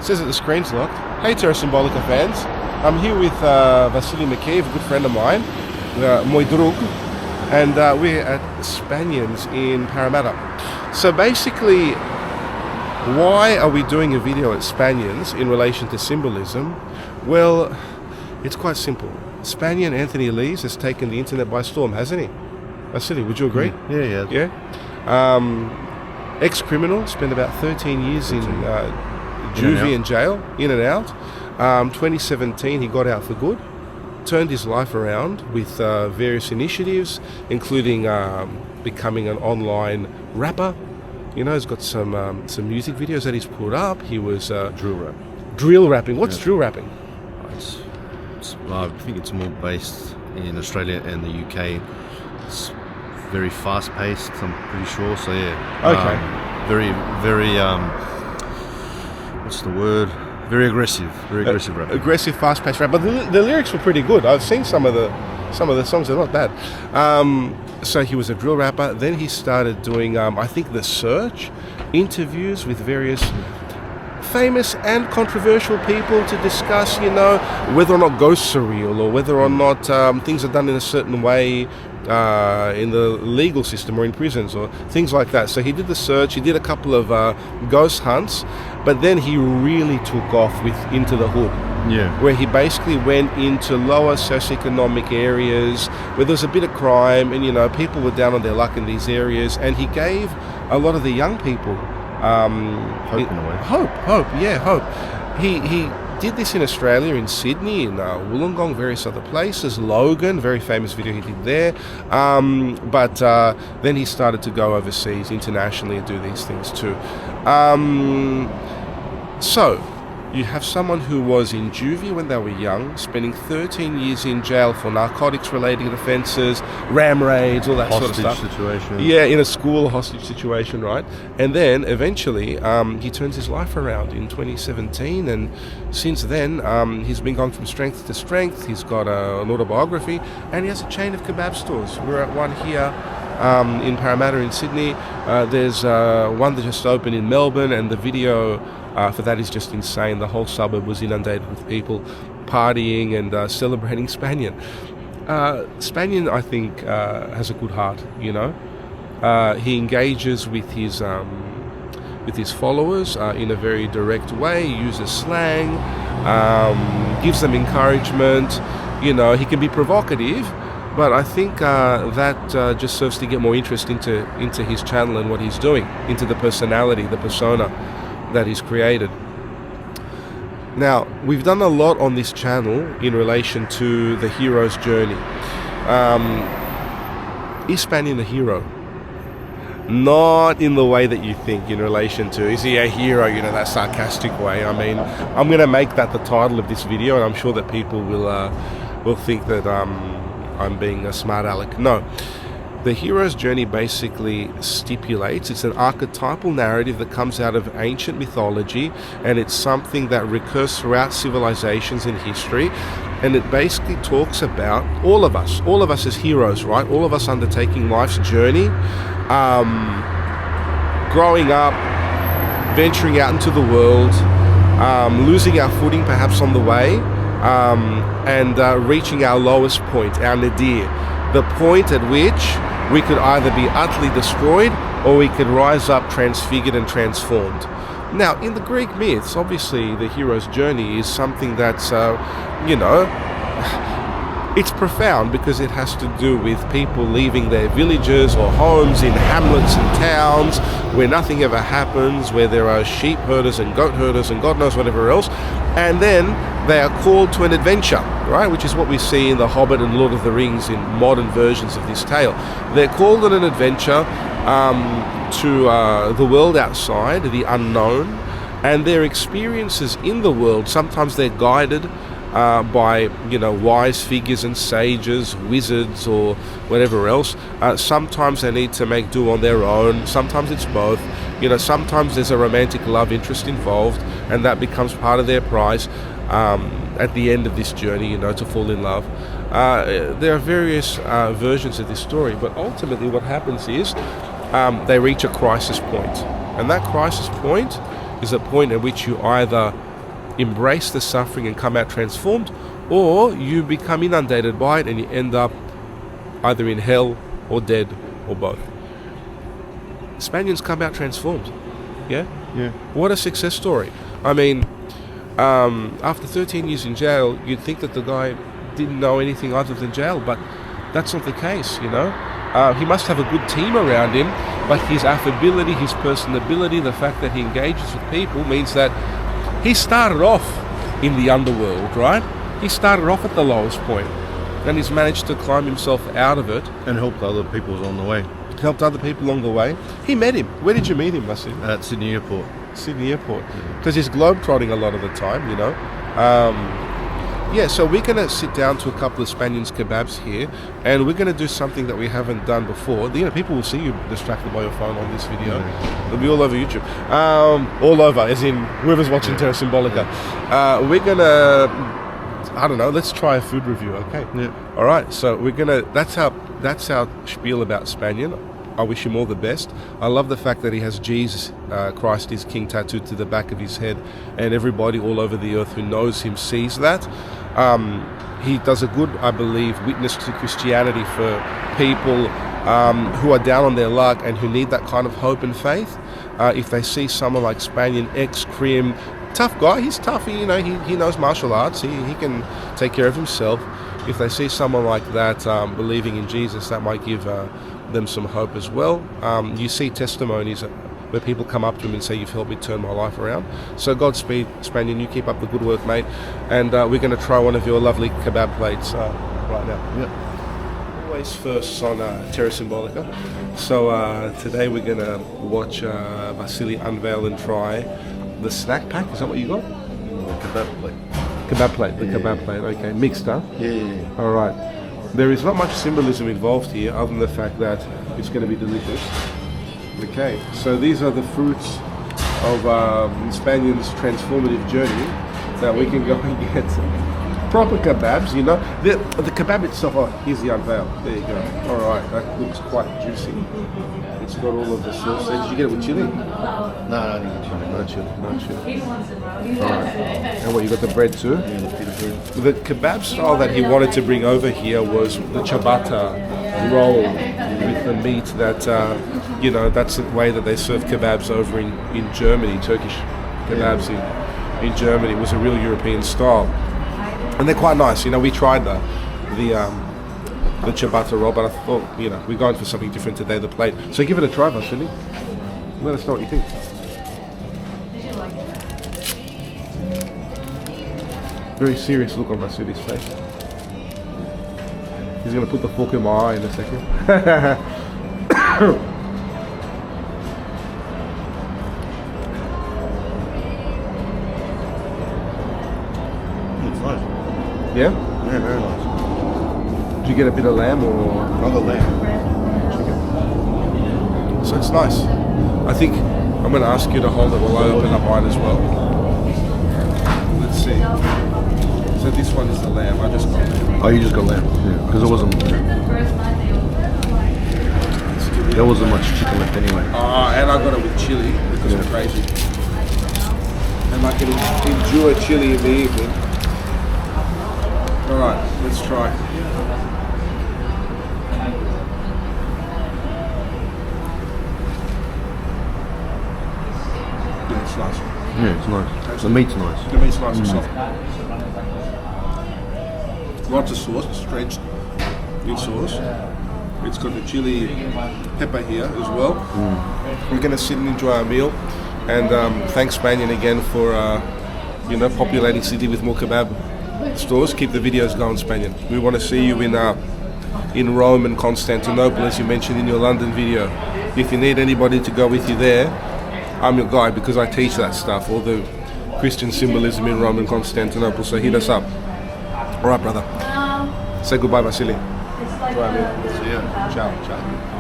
says that the screen's locked. Hey Terra Symbolica fans, I'm here with Vasily Makeev, a good friend of mine, Moi Drug, and we're at Spanian's in Parramatta. So basically, why are we doing a video at Spanian's in relation to symbolism? Well, it's quite simple. Spanian Anthony Lees has taken the internet by storm, hasn't he? Vasily, would you agree? Yeah. Yeah? Ex-criminal, spent about 13 years in juvie and jail, in and out. 2017, he got out for good, turned his life around with various initiatives, including becoming an online rapper. You know, he's got some music videos that he's put up. He was drill rapping. What's drill rapping? I think it's more based in Australia and the UK. It's very fast-paced, I'm pretty sure. So yeah. Okay. Very what's the word? Very aggressive rap. Aggressive, fast-paced rap. But the lyrics were pretty good. I've seen some of the songs. They're not bad. So he was a drill rapper. Then he started doing, I think, The Search, interviews with various famous and controversial people to discuss, you know, whether or not ghosts are real or whether or not things are done in a certain way in the legal system or in prisons or things like that. So he did The Search. He did a couple of ghost hunts, but then he really took off with Into the Hood. Yeah. Where he basically went into lower socioeconomic areas where there was a bit of crime and, you know, people were down on their luck in these areas, and he gave a lot of the young people hope in a way. Hope. He did this in Australia, in Sydney, in Wollongong, various other places. Logan, very famous video he did there. But then he started to go overseas, internationally, and do these things too. So, you have someone who was in juvie when they were young, spending 13 years in jail for narcotics-related offences, ram raids, all that sort of stuff. Hostage situation. Yeah, in a school hostage situation, right? And then, eventually, he turns his life around in 2017, and since then, he's been going from strength to strength. He's got an autobiography, and he has a chain of kebab stores. We're at one here in Parramatta in Sydney. There's one that just opened in Melbourne, and the video for that is just insane. The whole suburb was inundated with people partying and celebrating Spanian. Spanian, I think, has a good heart, you know. He engages with his followers in a very direct way, uses slang, gives them encouragement. You know, he can be provocative, but I think that just serves to get more interest into his channel and what he's doing, into the personality, the persona that he's created. Now, we've done a lot on this channel in relation to the hero's journey. Is Spanian a hero? Not in the way that you think, in relation to, is he a hero, you know, that sarcastic way. I mean, I'm going to make that the title of this video, and I'm sure that people will think that I'm being a smart aleck. No. The hero's journey basically stipulates, it's an archetypal narrative that comes out of ancient mythology, and it's something that recurs throughout civilizations in history, and it basically talks about all of us as heroes, right? All of us undertaking life's journey, growing up, venturing out into the world, losing our footing perhaps on the way, and reaching our lowest point, our nadir, the point at which we could either be utterly destroyed or we could rise up transfigured and transformed. Now, in the Greek myths, obviously the hero's journey is something that's, you know, it's profound because it has to do with people leaving their villages or homes in hamlets and towns where nothing ever happens, where there are sheep herders and goat herders and God knows whatever else, and then they are called to an adventure, right? Which is what we see in The Hobbit and Lord of the Rings in modern versions of this tale. They're called on an adventure to the world outside, the unknown, and their experiences in the world, sometimes they're guided by, you know, wise figures and sages, wizards or whatever else. Sometimes they need to make do on their own. Sometimes it's both. You know, sometimes there's a romantic love interest involved, and that becomes part of their prize at the end of this journey, you know, to fall in love. There are various versions of this story, but ultimately what happens is they reach a crisis point. And that crisis point is a point at which you either embrace the suffering and come out transformed, or you become inundated by it and you end up either in hell or dead or both. Spanians come out transformed. Yeah? Yeah. What a success story. I mean, after 13 years in jail, you'd think that the guy didn't know anything other than jail, but that's not the case, you know. He must have a good team around him, but his affability, his personability, the fact that he engages with people means that he started off in the underworld, right? He started off at the lowest point, and he's managed to climb himself out of it. And helped other people on the way. Helped other people along the way. He met him. Where did you meet him, Vasily? At Sydney Airport. Sydney Airport. Because he's globetrotting a lot of the time, you know. Yeah, so we're going to sit down to a couple of Spaniards kebabs here, and we're going to do something that we haven't done before. You know, people will see you distracted by your phone on this video. It'll be all over YouTube. All over, as in whoever's watching Terra Symbolica. We're going to, I don't know, let's try a food review, okay? Yeah. All right, so we're going to, that's our spiel about Spanian. I wish him all the best. I love the fact that he has Jesus Christ is King tattooed to the back of his head, and everybody all over the earth who knows him sees that. He does a good, I believe, witness to Christianity for people who are down on their luck and who need that kind of hope and faith. If they see someone like Spanian, ex-crim, tough guy, he's tough, you know, he knows martial arts, he can take care of himself. If they see someone like that believing in Jesus, that might give them some hope as well. You see testimonies where people come up to him and say, you've helped me turn my life around. So Godspeed, Spanian, you keep up the good work, mate. And we're going to try one of your lovely kebab plates right now. Yep. Always first on Terra Symbolica. So today we're going to watch Vasily unveil and try the snack pack. Is that what you got? The kebab plate. Kebab plate, the kebab plate, okay. Mixed, huh? Yeah. All right. There is not much symbolism involved here other than the fact that it's going to be delicious. Okay, so these are the fruits of Spanian's transformative journey that we can go and get proper kebabs, you know. The kebab itself, oh, here's the unveil. There you go. All right, that looks quite juicy. It's got all of the sauce there. Did you get it with chili? No, I didn't get chili. No chili, no chili. All right. And what, you got the bread too? Yeah, the pita bread. The kebab style that he wanted to bring over here was the ciabatta roll with the meat that, you know, that's the way that they serve kebabs over in Germany, Turkish kebabs in Germany. It was a real European style. And they're quite nice. You know, we tried the ciabatta roll, but I thought, you know, we're going for something different today, the plate. So give it a try, Vasily. Let us know what you think. Very serious look on Vasily's face. He's going to put the fork in my eye in a second. It's nice. Yeah? Yeah, very nice. Did you get a bit of lamb or? I got lamb. Chicken. So it's nice. I think I'm going to ask you to hold it while I open up mine as well. Let's see. So this one is the lamb. I just got lamb. Oh, you just got lamb? Yeah, because it wasn't. There wasn't much chicken left anyway. And I got it with chili because I'm crazy. And I can endure chili in the evening. Alright, let's try. Yeah, it's nice. Yeah, it's nice. The meat's nice. The meat's nice and soft. Lots of sauce, it's drenched in sauce. It's got the chili pepper here as well. We're going to sit and enjoy our meal. And thanks Spanian again for you know, populating Sydney with more kebab stores. Keep the videos going, Spanian. We want to see you in Rome and Constantinople, as you mentioned in your London video. If you need anybody to go with you there, I'm your guy because I teach that stuff, all the Christian symbolism in Rome and Constantinople. So hit us up. All right, brother. Say goodbye, Vasily. See ya. Ciao, ciao.